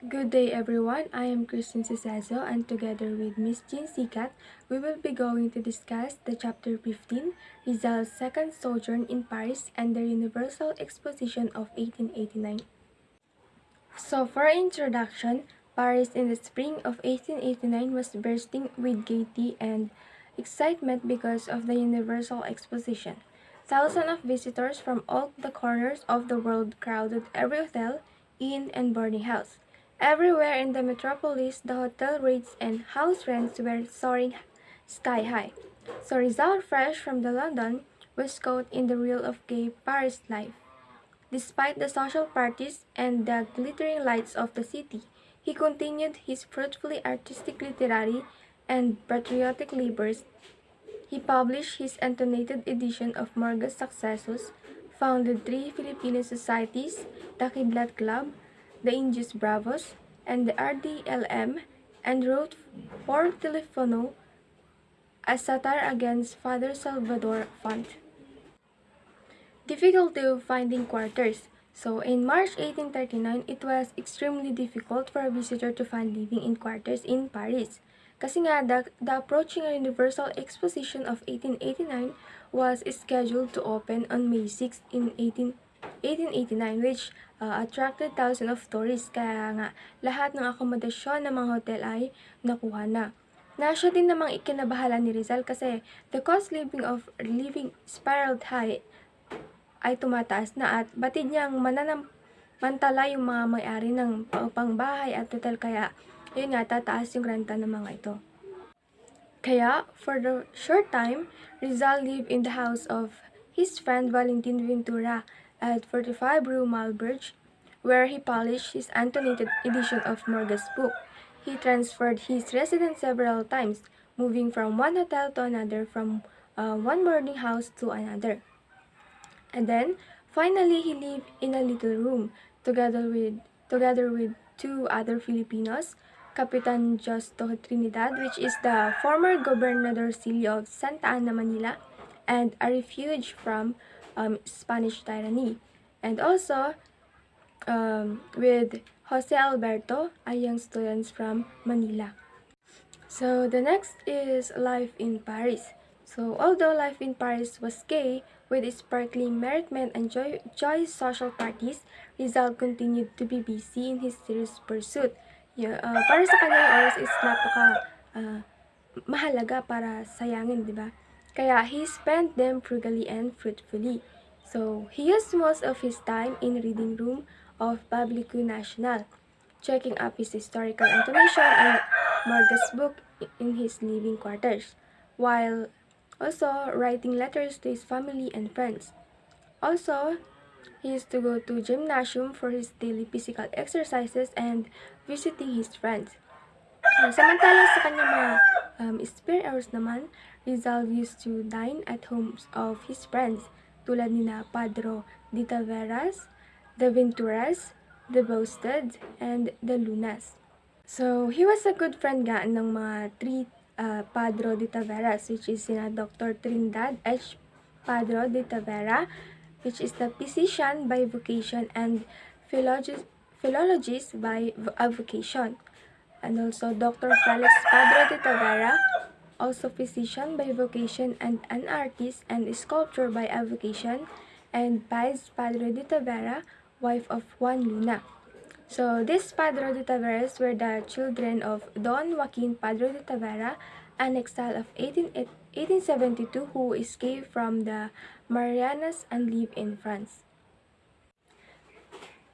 Good day everyone, I am Christine Cesazo and together with Miss Jean Sikat, we will be going to discuss the chapter 15, Rizal's second sojourn in Paris and the Universal Exposition of 1889. So for introduction, Paris in the spring of 1889 was bursting with gaiety and excitement because of the Universal Exposition. Thousands of visitors from all the corners of the world crowded every hotel, inn, and boarding house. Everywhere in the metropolis, the hotel rates and house rents were soaring sky high. So Rizal, fresh from the London, was caught in the reel of gay Paris life. Despite the social parties and the glittering lights of the city, he continued his fruitfully artistic, literary, and patriotic labors. He published his annotated edition of Morga's Successos, founded three Filipino societies, the Kidlat Club, the Indios Bravos, and the RDLM, and wrote for Telefono, a satire against Father Salvador Font. Difficulty of finding quarters. So in March 1839, it was extremely difficult for a visitor to find living in quarters in Paris. Kasi nga, the approaching Universal Exposition of 1889 was scheduled to open on May 6 in 1889, which attracted thousands of tourists. Kaya nga, lahat ng akomodasyon ng mga hotel ay nakuha na. Nasya din namang ikinabahala ni Rizal kasi the cost of living spiraled high ay tumataas na at batid niyang mananamantala yung mga may-ari ng pangbahay at hotel kaya yun nga tataas yung renta ng mga ito. Kaya for the short time, Rizal lived in the house of his friend Valentin Ventura at 45 Rue Malberge, where he polished his annotated edition of Morga's book. He transferred his residence several times, moving from one hotel to another, from one boarding house to another. And then, finally, he lived in a little room together with two other Filipinos, Capitan Justo Trinidad, which is the former Gobernadorcillo of Santa Ana, Manila, and a refuge from Spanish tyranny. And also, with Jose Alberto, a young student from Manila. So the next is life in Paris. So although life in Paris was gay, with its sparkling merriment and joyous social parties, Rizal continued to be busy in his serious pursuit. Para sa kanya yung oras is mahalaga para sayangin, di ba? Kaya he spent them frugally and fruitfully. So he used most of his time in reading room of Publico National, checking up his historical information and Morga's book in his living quarters, while also writing letters to his family and friends. Also, he used to go to gymnasium for his daily physical exercises and visiting his friends. Samantalang sa kanyang mga spare hours naman, Rizal used to dine at homes of his friends tulad nina Padro de Taveras, the Venturas, the Boasted, and the Lunas. So, he was a good friend nga ng mga three Padro de Taveras, which is sina Dr. Trinidad H. Padro de Tavera, which is the physician by vocation and philologist by vocation. And also Dr. Felix Padro de Tavera, also physician by vocation and an artist and sculptor by vocation, and Paz Padro de Tavera, wife of Juan Luna. So, these Padro de Taveras were the children of Don Joaquin Padro de Tavera, an exile of 1872 who escaped from the Marianas and lived in France.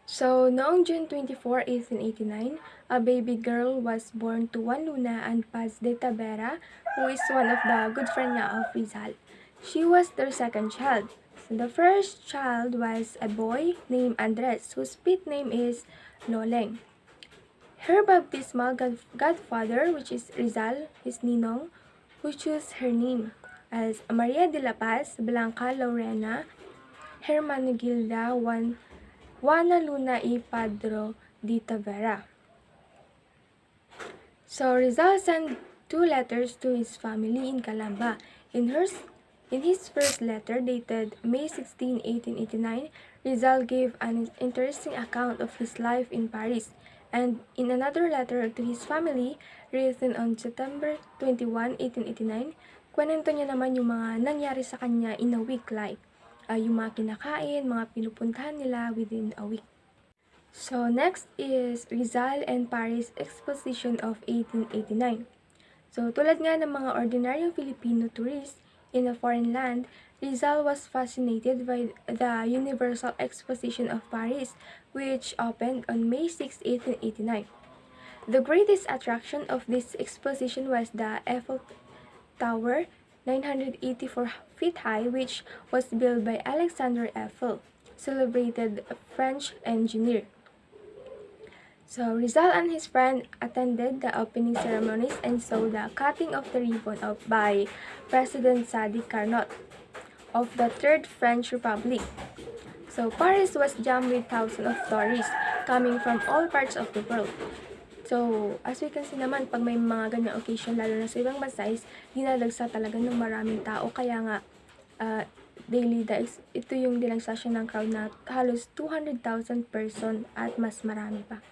So, noong June 24, 1889, a baby girl was born to Juan Luna and Paz de Tavera, who is one of the good friends of Rizal. She was their second child. So, the first child was a boy named Andres, whose pet name is Loleng. Her baptismal godfather, which is Rizal, his ninong, who chose her name as Maria de la Paz Blanca Lorena Hermanegilda Juana Luna y Padro de Tavera. So Rizal sent two letters to his family in Calamba. In his first letter, dated May 16, 1889, Rizal gave an interesting account of his life in Paris And in another letter to his family, written on September 21, 1889, kwento niya naman yung mga nangyari sa kanya in a week, like yung mga kinakain, mga pinupuntahan nila within a week. So next is Rizal and Paris Exposition of 1889. So tulad nga ng mga ordinaryong Filipino tourists in a foreign land, Rizal was fascinated by the Universal Exposition of Paris, which opened on May 6, 1889. The greatest attraction of this exposition was the Eiffel Tower, 984 feet high, which was built by Alexander Eiffel, celebrated French engineer. So Rizal and his friend attended the opening ceremonies and saw the cutting of the ribbon by President Sadi Carnot of the Third French Republic. So Paris was jammed with thousands of tourists coming from all parts of the world. So, as we can see naman, pag may mga ganyang occasion, lalo na sa ibang bansa, is dinadagsa talaga ng maraming tao. Kaya nga, ito yung dinagsa ng crowd na halos 200,000 person at mas marami pa.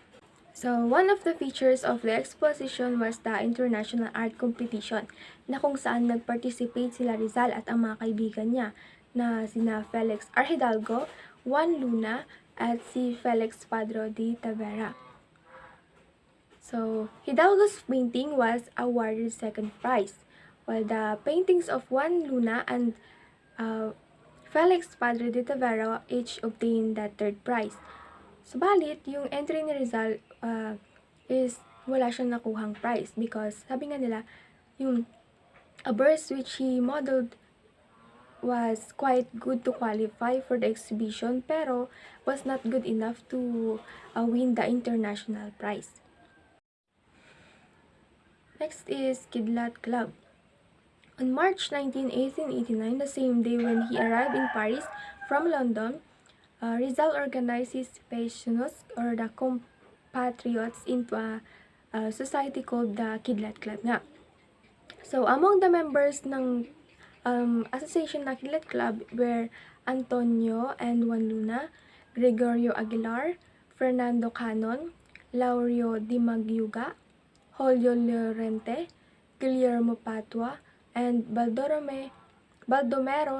So, one of the features of the exposition was the International Art Competition, na kung saan nag-participate sila Rizal at ang mga kaibigan niya, na sina Felix R. Hidalgo, Juan Luna, at si Felix Padro de Tavera. So, Hidalgo's painting was awarded second prize, while the paintings of Juan Luna and Felix Padre de Tavera each obtained the third prize. Subalit, yung entry ni Rizal is wala siyang nakuhang prize because sabi nga nila, yung a burst which he modeled was quite good to qualify for the exhibition pero was not good enough to win the international prize. Next is Kidlat Club. On March 19, 1889, the same day when he arrived in Paris from London, Rizal organized his pensioners or the compatriots into a society called the Kidlat Club nga. So, among the members ng association na Kidlat Club were Antonio and Juan Luna, Gregorio Aguilar, Fernando Canon, Laurio Di Magyuga, Julio Llorente, Guillermo Patua, and Baldomero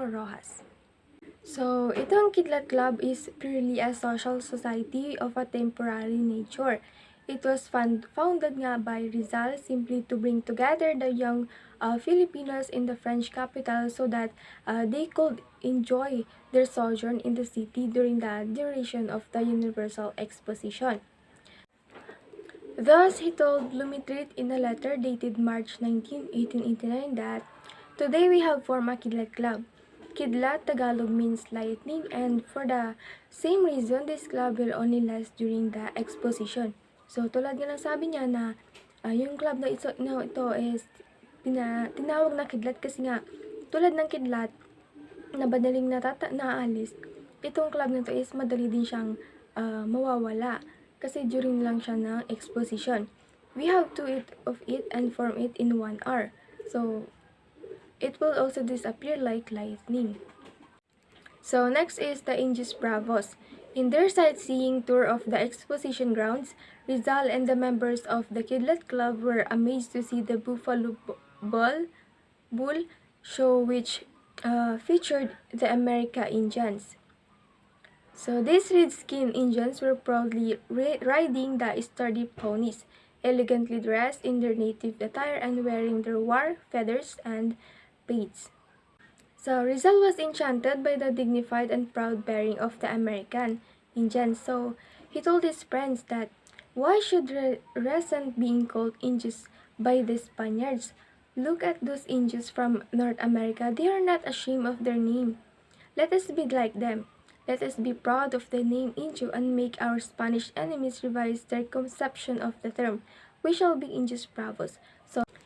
Rojas. So, itong Kidlat Club is purely a social society of a temporary nature. It was founded nga by Rizal simply to bring together the young Filipinos in the French capital so that they could enjoy their sojourn in the city during the duration of the Universal Exposition. Thus, he told Lumitrit in a letter dated March 19, 1889 that, "Today we have formed a Kidlat Club. Kidlat Tagalog means lightning, and for the same reason, this club will only last during the exposition." So, tulad nga ng sabi niya na yung club na ito is tinawag na Kidlat kasi nga, tulad ng Kidlat na madaling naalis, itong club na ito is madali din siyang mawawala. Kasi during lang siya ng exposition. We have to eat of it and form it in 1 hour. So, it will also disappear like lightning. So, next is the Indios Bravos. In their sightseeing tour of the exposition grounds, Rizal and the members of the Kidlat Club were amazed to see the Buffalo Bull show which featured the America Indians. So these red-skinned Indians were proudly riding the sturdy ponies, elegantly dressed in their native attire and wearing their war feathers and pates. So Rizal was enchanted by the dignified and proud bearing of the American Indians. So he told his friends that why should resent being called Indios by the Spaniards? Look at those Indios from North America. They are not ashamed of their name. Let us be like them. Let us be proud of the name Indio and make our Spanish enemies revise their conception of the term. We shall be Indios Bravos.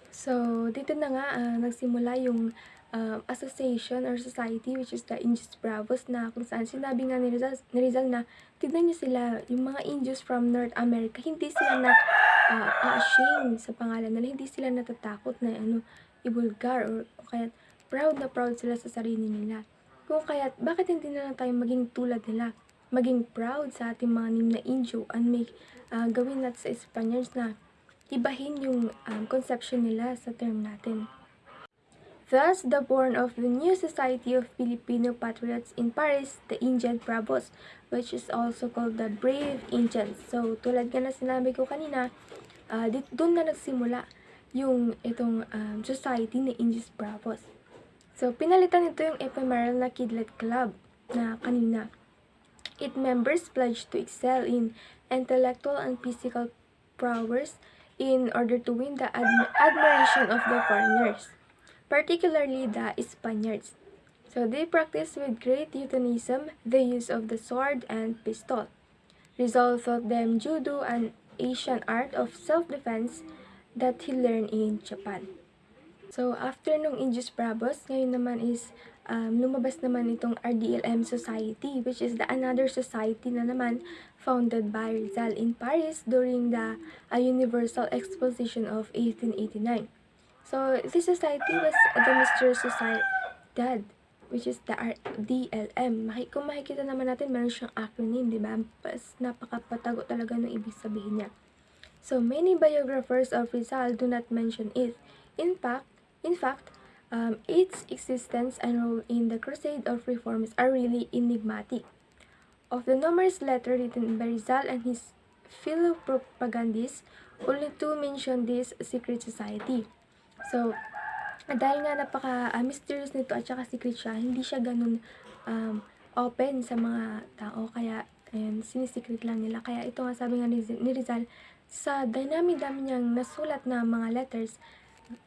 So dito na nga nagsimula yung association or society which is the Indios Bravos na kung saan sinabi nga ni Rizal na tignan niyo sila, yung mga Indios from North America, hindi sila na ashamed sa pangalan nila, hindi sila natatakot na ibulgar or kaya proud na proud sila sa sarili nila. Kung kaya, bakit hindi na lang tayo maging tulad nila? maging proud sa ating mga nim na Indio and gawin natin sa Spaniards na ibahin yung conception nila sa term natin. Thus, the born of the new society of Filipino patriots in Paris, the Indian Bravos, which is also called the Brave Indians. So, tulad nga na sinabi ko kanina, doon na nagsimula yung itong society ni Indian Bravos. So, pinalitan ito yung ephemeral na Kidlat Club na kanina. Its members pledged to excel in intellectual and physical prowess in order to win the admiration of the foreigners, particularly the Spaniards. So they practiced with great euphemism the use of the sword and pistol. Rizal taught them judo, an Asian art of self-defense that he learned in Japan. So after nung Indios Bravos, ngayon naman is lumabas naman itong RDLM Society, which is another society na naman founded by Rizal in Paris during the Universal Exposition of 1889. So, this society was the Mysterious Sociedad, which is the RDLM. Kung makikita naman natin, meron siyang acronym, di ba? Napakapatago talaga ng ibig sabihin niya. So, many biographers of Rizal do not mention it. In fact, its existence and role in the crusade of reforms are really enigmatic. Of the numerous letters written by Rizal and his fellow propagandists, only two mention this secret society. So, dahil nga napaka-mysterious nito at saka secret siya, hindi siya ganun open sa mga tao. Kaya, ayan, sinisikret lang nila. Kaya ito nga sabi nga ni Rizal, sa dami-dami niyang nasulat na mga letters,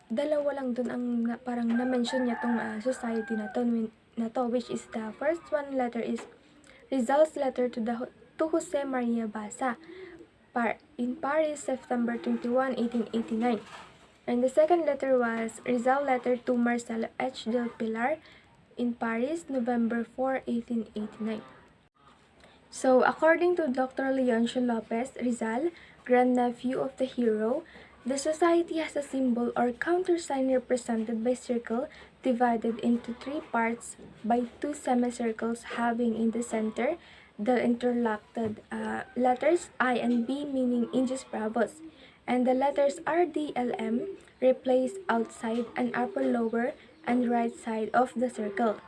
dalawa lang dun ang parang na-mention niya tong society na to, which is the first one letter is Rizal's letter to Jose Maria Basa in Paris, September 21, 1889. And the second letter was Rizal letter to Marcelo H. del Pilar in Paris, November 4, 1889. So, according to Dr. Leoncio Lopez Rizal, grandnephew of the hero, the society has a symbol or countersign represented by circle divided into three parts by two semicircles having in the center the interlocked letters I and B meaning Indios Bravos, and the letters RDLM replace outside and upper, lower, and right side of the circle.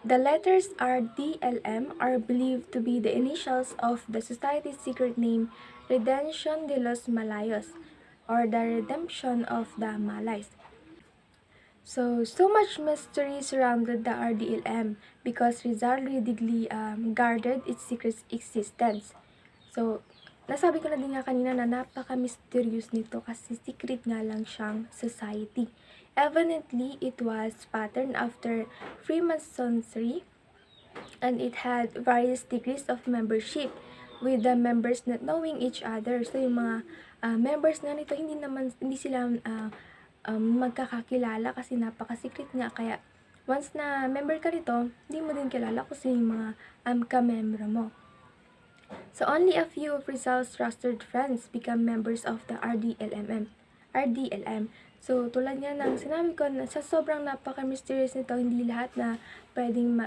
The letters RDLM are believed to be the initials of the society's secret name, Redemption de los Malayos, or the Redemption of the Malays. So much mystery surrounded the RDLM because Rizal readily guarded its secret existence. So, nasabi ko na din nga kanina na napaka-mysterious nito kasi secret nga lang siyang society. Evidently, it was patterned after Freemasonry and it had various degrees of membership with the members not knowing each other. So, yung mga members nga nito, hindi sila magkakakilala kasi napaka-secret nga. Kaya, once na member ka nito, hindi mo din kilala kung sino yung mga ka-member mo. So, only a few of Rizal's trusted friends become members of the RDLM. So, tulad nga ng sinabi ko, sa sobrang napaka-mysterious nito, hindi lahat na pwedeng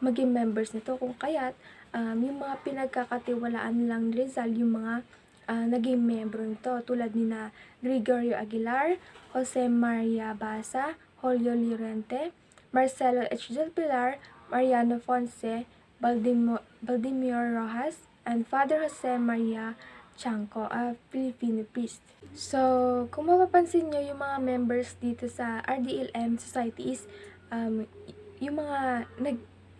maging members nito. Kung kaya't, yung mga pinagkakatiwalaan lang ni Rizal, yung mga naging membro nito. Tulad ni na Gregorio Aguilar, Jose Maria Basa, Julio Llorente, Marcelo H. del Pilar, Mariano Fonse, Valdemiro Rojas, and Father Jose Maria Chanco, a Filipino priest. So, kung mapapansin nyo, yung mga members dito sa RDLM Society is, yung mga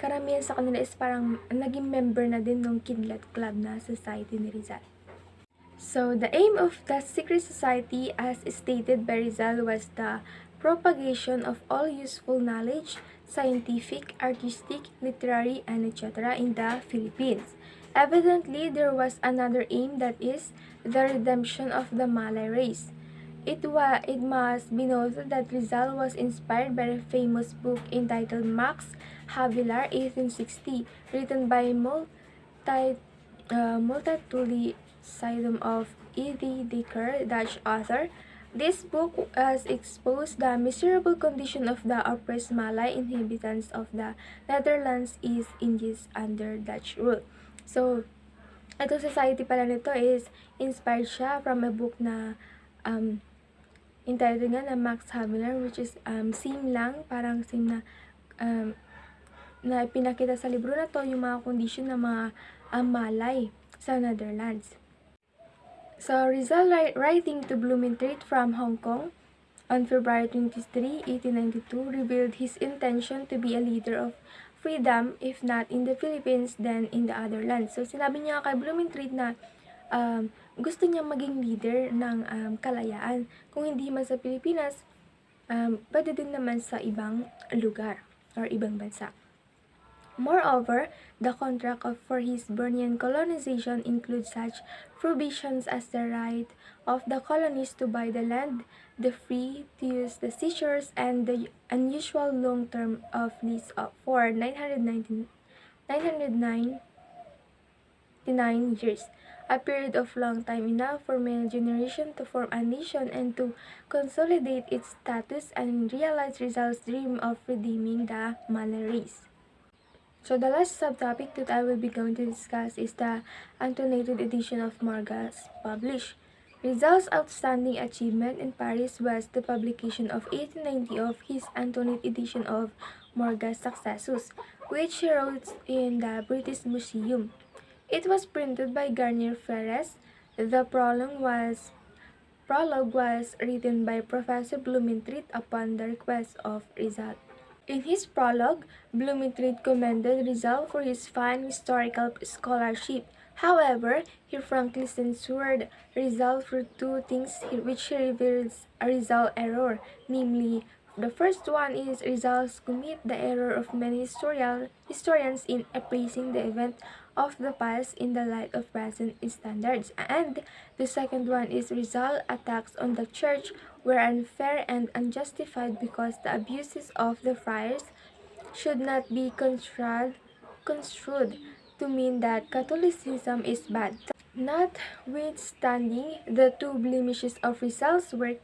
karamihan sa kanila is parang naging member na din ng Kidlat Club na society ni Rizal. So, the aim of the secret society as stated by Rizal was the propagation of all useful knowledge, scientific, artistic, literary, and etc. in the Philippines. Evidently, there was another aim, that is, the redemption of the Malay race. It must be noted that Rizal was inspired by a famous book entitled Max Havelaar 1860, written by Multatuli Sidum of E.D. Dicker, Dutch author. This book has exposed the miserable condition of the oppressed Malay inhabitants of the Netherlands East Indies under Dutch rule. So, itong society pala nito is inspired siya from a book na entitled nga na Max Havelaar, which is same lang, parang same na na pinakita sa libro na to yung mga condition ng mga Malay sa Netherlands. So, Rizal writing to Blumentritt from Hong Kong on February 23, 1892, revealed his intention to be a leader of freedom, if not in the Philippines, then in the other lands. So, sinabi niya kay Blumentritt na gusto niya maging leader ng kalayaan. Kung hindi man sa Pilipinas, pwede din naman sa ibang lugar or ibang bansa. Moreover, the contract for his Burnian colonization includes such provisions as the right of the colonies to buy the land, the free to use the seashores, and the unusual long term of lease for 999 years, a period of long time enough for many generations to form a nation and to consolidate its status and realize Rizal's dream of redeeming the Malay race. So the last subtopic that I will be going to discuss is the annotated edition of Margas published. Rizal's outstanding achievement in Paris was the publication of 1890 of his annotated edition of Margas Successus, which he wrote in the British Museum. It was printed by Garnier Ferres. The prologue was written by Professor Blumentritt upon the request of Rizal. In his prologue, Blumentritt commended Rizal for his fine historical scholarship. However, he frankly censured Rizal for two things which he reveals a Rizal error, namely, the first one is Rizal's commit the error of many historians in appraising the event of the past in the light of present standards, and the second one is Rizal attacks on the church were unfair and unjustified because the abuses of the friars should not be construed to mean that Catholicism is bad. Notwithstanding the two blemishes of Rizal's work,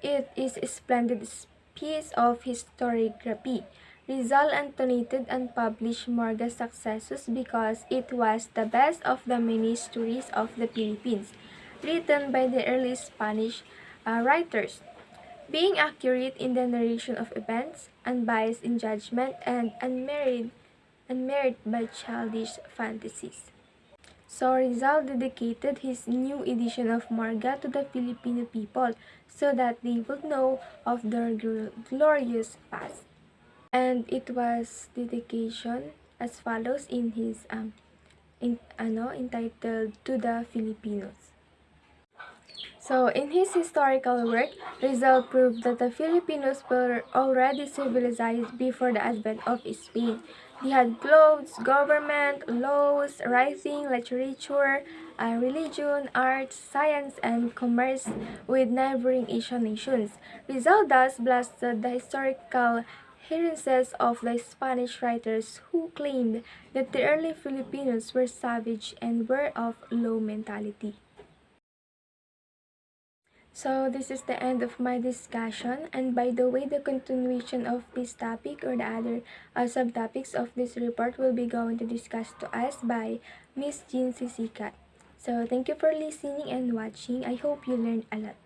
it is a splendid piece of historiography. Rizal annotated and published Margas Successus because it was the best of the many stories of the Philippines, written by the early Spanish writers, being accurate in the narration of events, unbiased in judgment, and unmarred by childish fantasies. So Rizal dedicated his new edition of Marga to the Filipino people so that they would know of their glorious past. And it was dedication as follows in his entitled To the Filipinos. So, in his historical work, Rizal proved that the Filipinos were already civilized before the advent of Spain. They had clothes, government, laws, writing, literature, religion, arts, science, and commerce with neighboring Asian nations. Rizal thus blasted the historical heresies of the Spanish writers who claimed that the early Filipinos were savage and were of low mentality. So this is the end of my discussion, and by the way, the continuation of this topic or the other subtopics of this report will be going to discuss to us by Miss Jean Sisikat. So thank you for listening and watching. I hope you learned a lot.